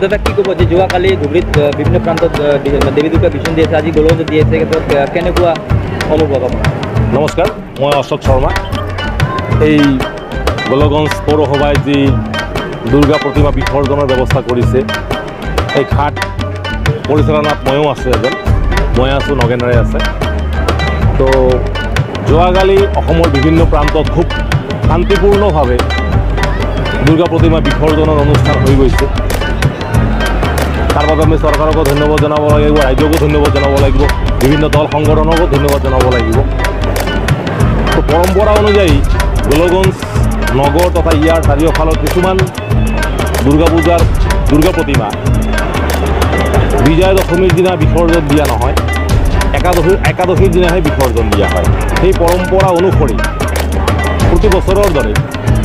দাদা কি ক'ব যে যোৱাকালি ধুবুৰীত বিভিন্ন প্ৰান্তত দেৱী দুৰ্গা বিচৰণ দি আছে, আজি গোলগঞ্জত দি আছে, ক্ষেত্ৰত কেনেকুৱা অনুভৱ আপোনাৰ? নমস্কাৰ, মই অশোক শৰ্মা। এই গোলগঞ্জ পৌৰসভাই যি দুৰ্গা প্ৰতিমা বিসৰ্জনৰ ব্যৱস্থা কৰিছে, এই ঘাট পৰিচালনাত ময়ো আছোঁ এজন, মই আছোঁ, নগেনৰাই আছে। তো যোৱাকালি অসমৰ বিভিন্ন প্ৰান্তত খুব শান্তিপূৰ্ণভাৱে দুৰ্গা প্ৰতিমা বিসৰ্জনৰ অনুষ্ঠান হৈ গৈছে। তাৰ বাবে আমি চৰকাৰকো ধন্যবাদ জনাব লাগিব, ৰাজ্যকো ধন্যবাদ জনাব লাগিব, বিভিন্ন দল সংগঠনকো ধন্যবাদ জনাব লাগিব। তো পৰম্পৰা অনুযায়ী গোলগঞ্জ নগৰ তথা ইয়াৰ চাৰিওফালৰ কিছুমান দুৰ্গা পূজাৰ দুৰ্গা প্ৰতিমা বিজয়া দশমীৰ দিনা বিসৰ্জন দিয়া নহয়, একাদশীৰ দিনাহে বিসৰ্জন দিয়া হয়। সেই পৰম্পৰা অনুসৰি প্ৰতি বছৰৰ দৰে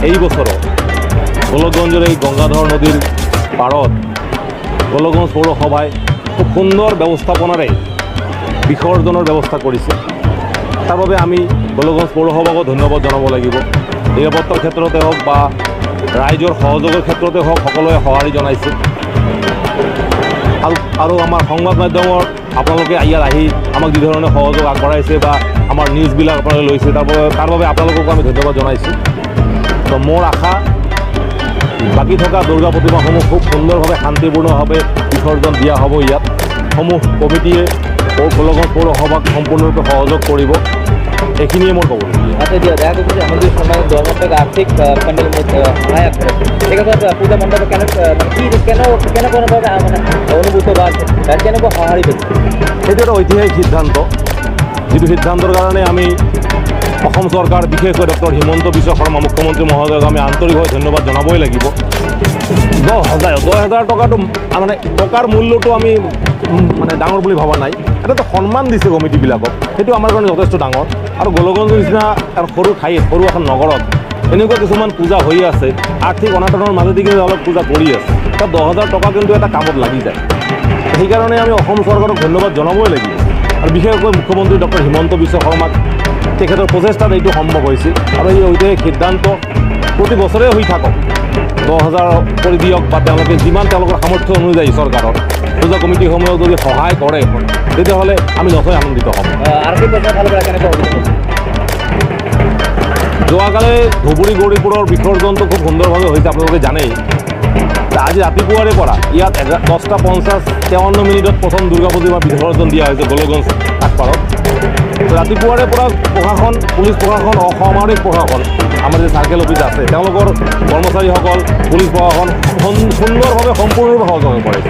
এই বছৰো গোলকগঞ্জৰ এই গংগাধৰ নদীৰ পাৰত গোলগঞ্জ পৌৰসভাই খুব সুন্দৰ ব্যৱস্থাপনাৰে বিসৰ্জনৰ ব্যৱস্থা কৰিছে। তাৰ বাবে আমি গোলগঞ্জ পৌৰসভাকো ধন্যবাদ জনাব লাগিব। নিৰাপত্তাৰ ক্ষেত্ৰতে হওক বা ৰাইজৰ সহযোগৰ ক্ষেত্ৰতে হওক, সকলোৱে সঁহাৰি জনাইছে। আৰু আমাৰ সংবাদ মাধ্যমৰ আপোনালোকে ইয়াত আহি আমাক যি ধৰণে সহযোগ আগবঢ়াইছে বা আমাৰ নিউজবিলাক আপোনালোকে লৈছে, তাৰ বাবে আপোনালোককো আমি ধন্যবাদ জনাইছোঁ। তো মোৰ আশা বাকী থকা দুৰ্গা প্ৰতিমাসমূহ খুব সুন্দৰভাৱে শান্তিপূৰ্ণভাৱে বিসৰ্জন দিয়া হ'ব। ইয়াত সমূহ কমিটিয়ে গোলগঞ্জ পৌৰসভাক সম্পূৰ্ণৰূপে সহযোগ কৰিব। এইখিনিয়ে মোৰ ক'ব। আচ্ছা দিয়া, দেখা করছি যে আমাদের সময় ধর্মত্যাগ আর্থিক প্যান্ডেল সহায়ক করে সেক্ষেত্রে পূজা মণ্ডপে কেন কোনোভাবে মানে অনুভূত বা কেনেকুৱা সঁহাৰি পাইছে? সেইটো এটা ঐতিহাসিক সিদ্ধান্ত, যিটো সিদ্ধান্তৰ কাৰণে আমি অসম চৰকাৰ, বিশেষকৈ ডক্টৰ হিমন্ত বিশ্ব শৰ্মা মুখ্যমন্ত্ৰী মহোদয়ক আমি আন্তৰিকভাৱে ধন্যবাদ জনাবই লাগিব। 10,000 টকাটো মানে টকাৰ মূল্যটো আমি মানে ডাঙৰ বুলি ভবা নাই, এটাতো সন্মান দিছে কমিটিবিলাকক, সেইটো আমাৰ কাৰণে যথেষ্ট ডাঙৰ। আৰু গোলগঞ্জৰ নিচিনা সৰু ঠাইত, সৰু এখন নগৰত এনেকুৱা কিছুমান পূজা হৈ আছে, আৰ্থিক অনাটনৰ মাজেদি কিন্তু অলপ পূজা কৰি আছে, তাত 10,000 টকা কিন্তু এটা কামত লাগি যায়। সেইকাৰণে আমি অসম চৰকাৰক ধন্যবাদ জনাবই লাগিব। আৰু বিশেষকৈ মুখ্যমন্ত্ৰী ডক্টৰ হিমন্ত বিশ্ব শৰ্মাক, তেখেতৰ প্ৰচেষ্টাত এইটো সম্ভৱ হৈছিল। আৰু এই ঐতিহাসিক সিদ্ধান্ত প্ৰতি বছৰে হৈ থাকক, 10,000 কৰি দিয়ক বা তেওঁলোকে যিমান তেওঁলোকৰ সামৰ্থ্য অনুযায়ী চৰকাৰৰ পূজা কমিটিসমূহক যদি সহায় কৰে তেতিয়াহ'লে আমি নথৈ আনন্দিত হ'ম। যোৱাকালি ধুবুৰী গৌৰীপুৰৰ বিসৰ্জনটো খুব সুন্দৰভাৱে হৈছে, আপোনালোকে জানেই। আজি ৰাতিপুৱাৰে পৰা ইয়াত 10:50-53 প্ৰথম দুৰ্গা প্ৰতিমা বিসৰ্জন দিয়া হৈছে গোলগঞ্জ কাঠপাৰত। ৰাতিপুৱাৰে পৰা প্ৰশাসন, পুলিচ প্ৰশাসন, অসামৰিক প্ৰশাসন, আমাৰ যে চাৰ্কেল অফিচ আছে তেওঁলোকৰ কৰ্মচাৰীসকল, পুলিচ প্ৰশাসন সুন্দৰভাৱে সম্পূৰ্ণৰূপে সহযোগ কৰিছে।